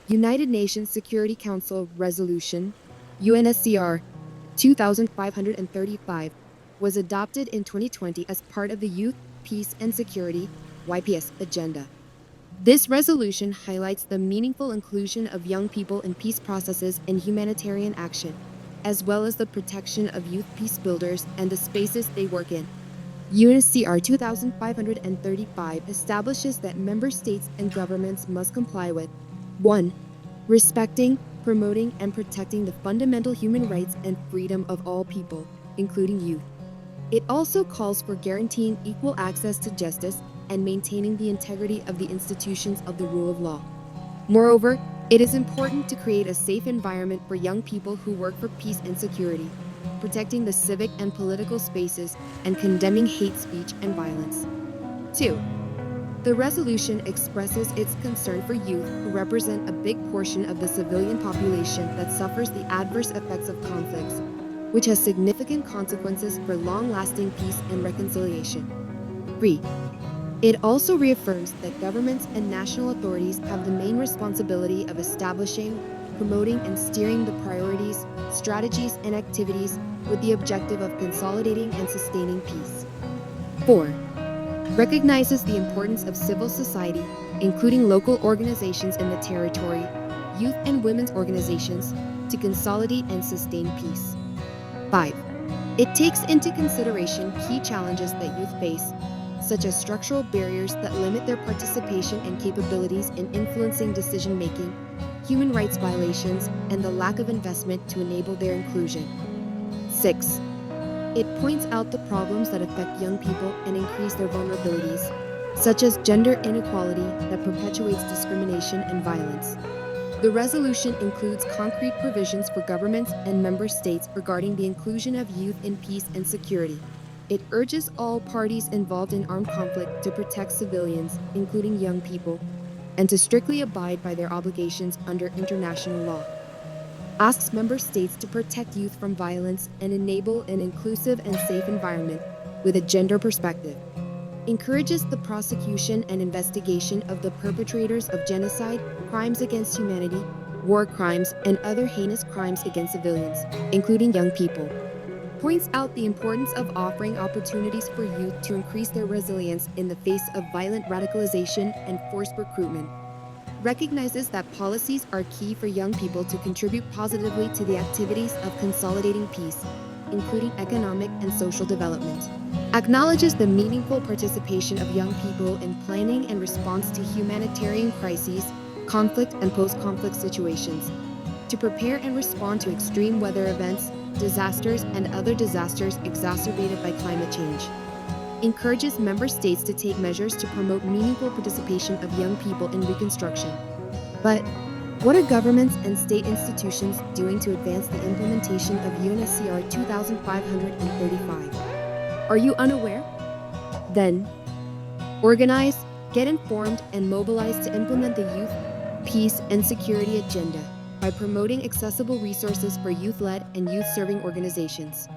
United Nations Security Council Resolution UNSCR 2535 was adopted in 2020 as part of the Youth, Peace and Security YPS agenda. This resolution highlights the meaningful inclusion of young people in peace processes and humanitarian action, as well as the protection of youth peacebuilders and the spaces they work in. UNSCR 2535 establishes that member states and governments must comply with 1. Respecting, promoting, and protecting the fundamental human rights and freedom of all people, including youth. It also calls for guaranteeing equal access to justice and maintaining the integrity of the institutions of the rule of law. Moreover, it is important to create a safe environment for young people who work for peace and security, protecting the civic and political spaces and condemning hate speech and violence. 2. The resolution expresses its concern for youth who represent a big portion of the civilian population that suffers the adverse effects of conflicts, which has significant consequences for long-lasting peace and reconciliation. 3. It also reaffirms that governments and national authorities have the main responsibility of establishing, promoting, and steering the priorities, strategies, and activities with the objective of consolidating and sustaining peace. 4. Recognizes the importance of civil society, including local organizations in the territory, youth and women's organizations, to consolidate and sustain peace. 5. It takes into consideration key challenges that youth face, such as structural barriers that limit their participation and capabilities in influencing decision-making, human rights violations, and the lack of investment to enable their inclusion. 6. It points out the problems that affect young people and increase their vulnerabilities, such as gender inequality that perpetuates discrimination and violence. The resolution includes concrete provisions for governments and member states regarding the inclusion of youth in peace and security. It urges all parties involved in armed conflict to protect civilians, including young people, and to strictly abide by their obligations under international law. Asks member states to protect youth from violence and enable an inclusive and safe environment with a gender perspective. Encourages the prosecution and investigation of the perpetrators of genocide, crimes against humanity, war crimes, and other heinous crimes against civilians, including young people. Points out the importance of offering opportunities for youth to increase their resilience in the face of violent radicalization and forced recruitment. Recognizes that policies are key for young people to contribute positively to the activities of consolidating peace, including economic and social development. Acknowledges the meaningful participation of young people in planning and response to humanitarian crises, conflict, and post-conflict situations, to prepare and respond to extreme weather events, disasters, and other disasters exacerbated by climate change. Encourages member states to take measures to promote meaningful participation of young people in reconstruction. But what are governments and state institutions doing to advance the implementation of UNSCR 2535? Are you unaware? Then, organize, get informed, and mobilize to implement the youth, peace, and security agenda by promoting accessible resources for youth-led and youth-serving organizations.